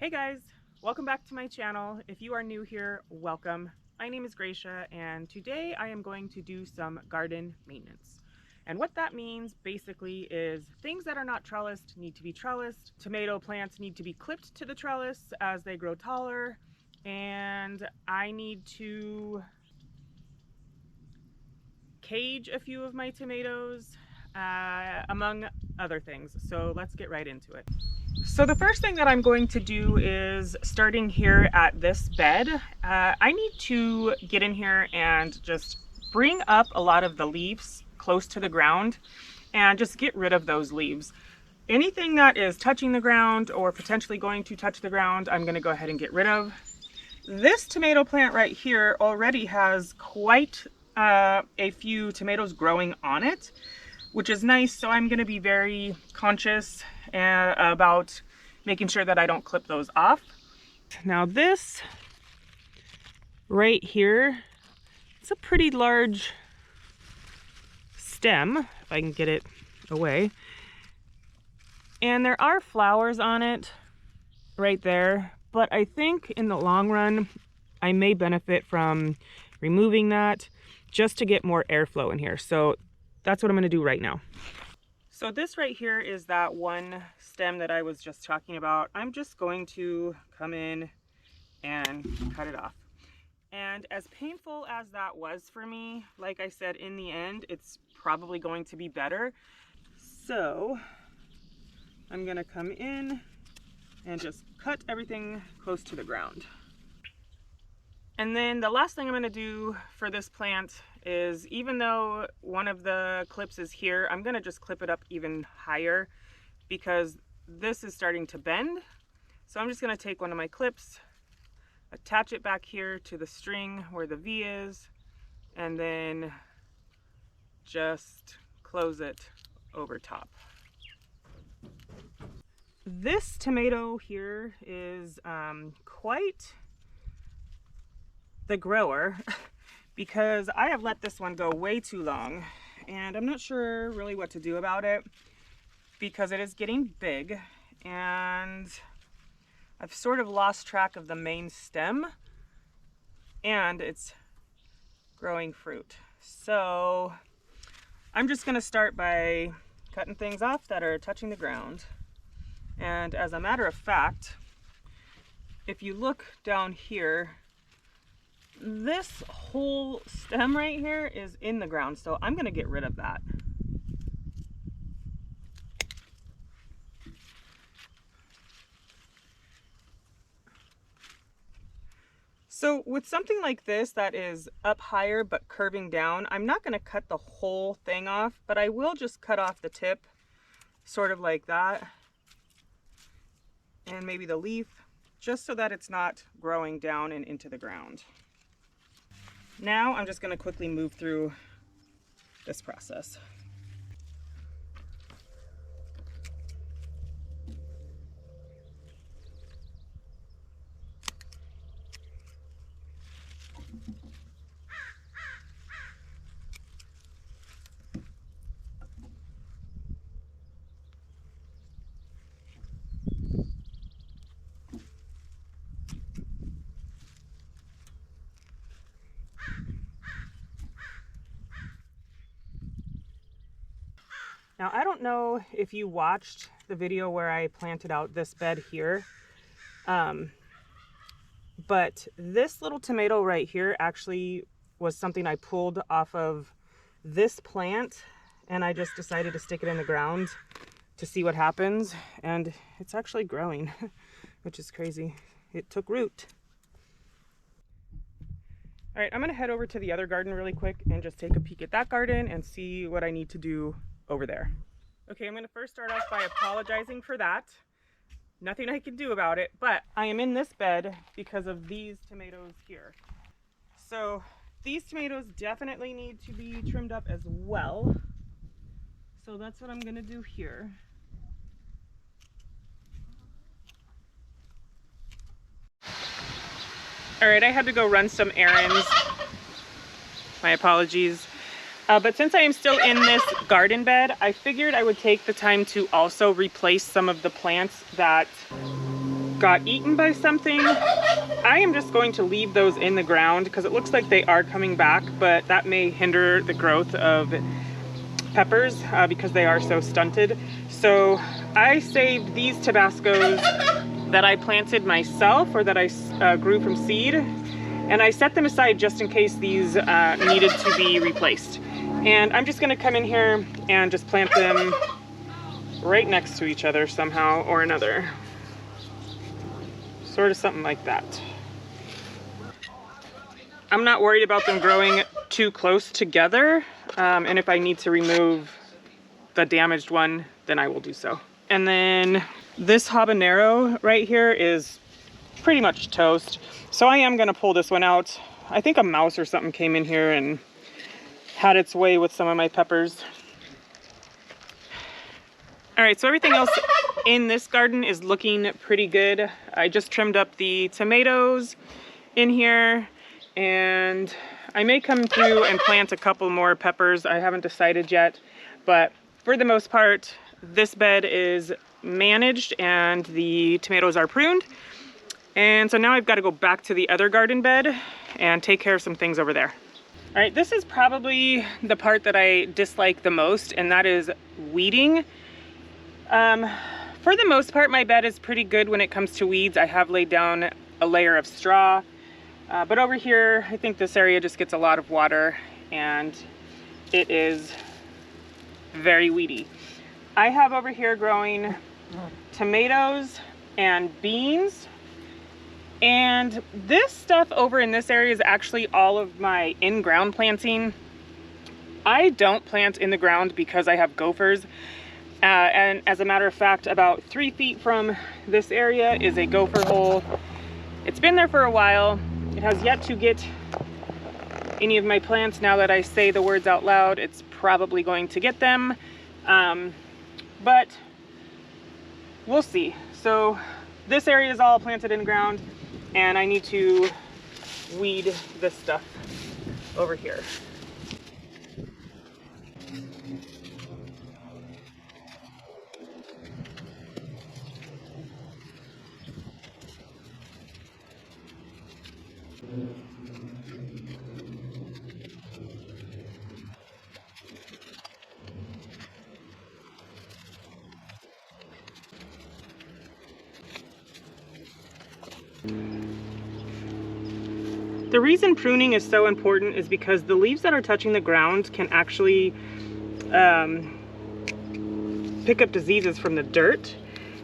Hey guys, welcome back to my channel. If you are new here, welcome. My name is Gracia and today I am going to do some garden maintenance. And what that means basically is things that are not trellised need to be trellised. Tomato plants need to be clipped to the trellis as they grow taller. And I need to cage a few of my tomatoes, among other things. So let's get right into it. So the first thing that I'm going to do is starting here at this bed. I need to get in here and just bring up a lot of the leaves close to the ground and just get rid of those leaves. Anything that is touching the ground or potentially going to touch the ground, I'm going to go ahead and get rid of. This tomato plant right here already has quite a few tomatoes growing on it, which is nice. So I'm going to be very conscious about making sure that I don't clip those off. Now this right here, it's a pretty large stem, if I can get it away. And there are flowers on it right there, but I think in the long run, I may benefit from removing that just to get more airflow in here. So that's what I'm going to do right now. So this right here is that one stem that I was just talking about. I'm just going to come in and cut it off. And as painful as that was for me, like I said, in the end, it's probably going to be better. So I'm going to come in and just cut everything close to the ground. And then the last thing I'm going to do for this plant is, even though one of the clips is here, I'm going to just clip it up even higher because this is starting to bend. So I'm just going to take one of my clips, attach it back here to the string where the V is, and then just close it over top. This tomato here is quite the grower because I have let this one go way too long and I'm not sure really what to do about it because it is getting big and I've sort of lost track of the main stem and it's growing fruit. So I'm just going to start by cutting things off that are touching the ground. And as a matter of fact, if you look down here, this whole stem right here is in the ground, so I'm going to get rid of that. So with something like this that is up higher but curving down, I'm not going to cut the whole thing off, but I will just cut off the tip, sort of like that, and maybe the leaf, just so that it's not growing down and into the ground. Now I'm just going to quickly move through this process. Now, I don't know if you watched the video where I planted out this bed here, but this little tomato right here actually was something I pulled off of this plant, and I just decided to stick it in the ground to see what happens, and it's actually growing, which is crazy. It took root. All right, I'm gonna head over to the other garden really quick and just take a peek at that garden and see what I need to do over there. Okay, I'm going to first start off by apologizing for that. Nothing I can do about it, but I am in this bed because of these tomatoes here. So these tomatoes definitely need to be trimmed up as well. So that's what I'm going to do here. All right, I had to go run some errands. My apologies. But since I am still in this garden bed, I figured I would take the time to also replace some of the plants that got eaten by something, I am just going to leave those in the ground because it looks like they are coming back, but that may hinder the growth of peppers because they are so stunted. So I saved these Tabascos that I planted myself or that I grew from seed, and I set them aside just in case these needed to be replaced. And I'm just gonna come in here and just plant them right next to each other somehow or another. Sort of something like that. I'm not worried about them growing too close together, and if I need to remove the damaged one, then I will do so. And then this habanero right here is pretty much toast, so I am gonna pull this one out. I think a mouse or something came in here and had its way with some of my peppers. All right, so everything else in this garden is looking pretty good. I just trimmed up the tomatoes in here, and I may come through and plant a couple more peppers. I haven't decided yet, but for the most part, this bed is managed and the tomatoes are pruned. And so now I've got to go back to the other garden bed and take care of some things over there. All right, this is probably the part that I dislike the most, and that is weeding. For the most part, my bed is pretty good when it comes to weeds. I have laid down a layer of straw, but over here, I think this area just gets a lot of water and it is very weedy. I have over here growing tomatoes and beans, and this stuff over in this area is actually all of my in-ground planting. I don't plant in the ground because I have gophers. And as a matter of fact, about 3 feet from this area is a gopher hole. It's been there for a while. It has yet to get any of my plants. Now that I say the words out loud, it's probably going to get them. But we'll see. So this area is all planted in ground, and I need to weed this stuff over here. The reason pruning is so important is because the leaves that are touching the ground can actually pick up diseases from the dirt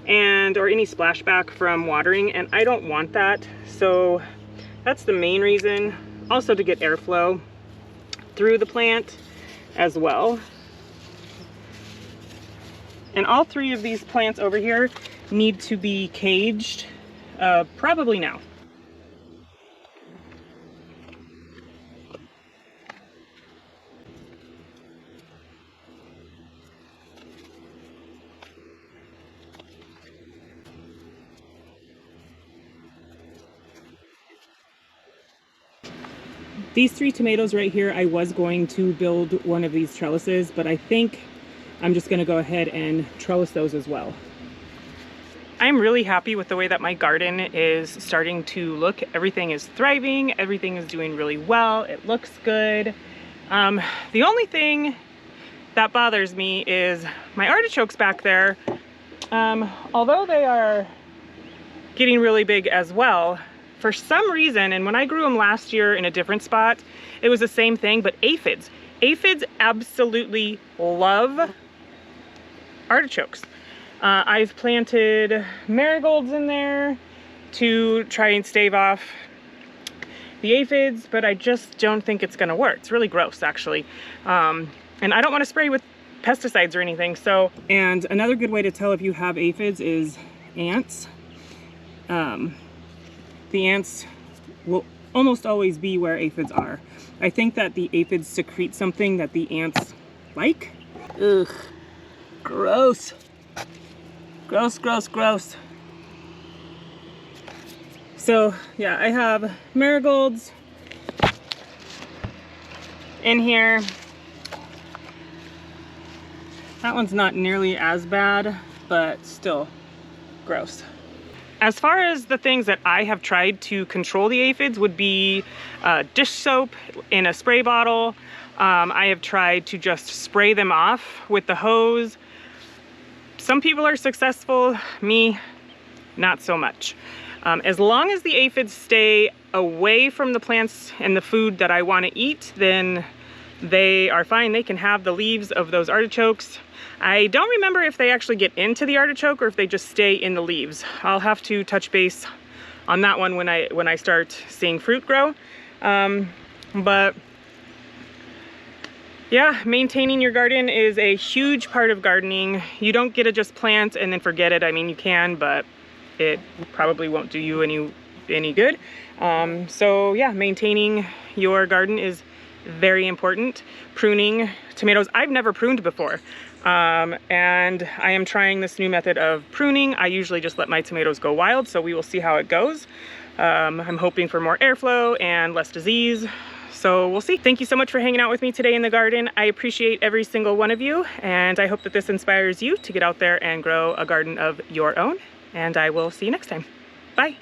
or any splashback from watering, and I don't want that. So that's the main reason. Also to get airflow through the plant as well. And all 3 of these plants over here need to be caged probably now. These 3 tomatoes right here, I was going to build one of these trellises, but I think I'm just gonna go ahead and trellis those as well. I'm really happy with the way that my garden is starting to look. Everything is thriving, everything is doing really well, it looks good. The only thing that bothers me is my artichokes back there. Although they are getting really big as well, for some reason, and when I grew them last year in a different spot, it was the same thing, but aphids. Aphids absolutely love artichokes. I've planted marigolds in there to try and stave off the aphids, but I just don't think it's gonna work. It's really gross, actually. And I don't wanna spray with pesticides or anything, so. And another good way to tell if you have aphids is ants. The ants will almost always be where aphids are. I think that the aphids secrete something that the ants like. Ugh, gross. Gross, gross, gross. So yeah, I have marigolds in here. That one's not nearly as bad, but still gross. As far as the things that I have tried to control the aphids would be dish soap in a spray bottle. I have tried to just spray them off with the hose. Some people are successful, me, not so much. As long as the aphids stay away from the plants and the food that I want to eat, then they are fine. They can have the leaves of those artichokes. I don't remember if they actually get into the artichoke or if they just stay in the leaves. I'll have to touch base on that one when I start seeing fruit grow. But yeah, maintaining your garden is a huge part of gardening. You don't get to just plant and then forget it. I mean, you can, but it probably won't do you any good. So yeah, maintaining your garden is very important. Pruning tomatoes, I've never pruned before. And I am trying this new method of pruning. I usually just let my tomatoes go wild, so we will see how it goes. I'm hoping for more airflow and less disease. So we'll see. Thank you so much for hanging out with me today in the garden. I appreciate every single one of you, and I hope that this inspires you to get out there and grow a garden of your own. And I will see you next time. Bye.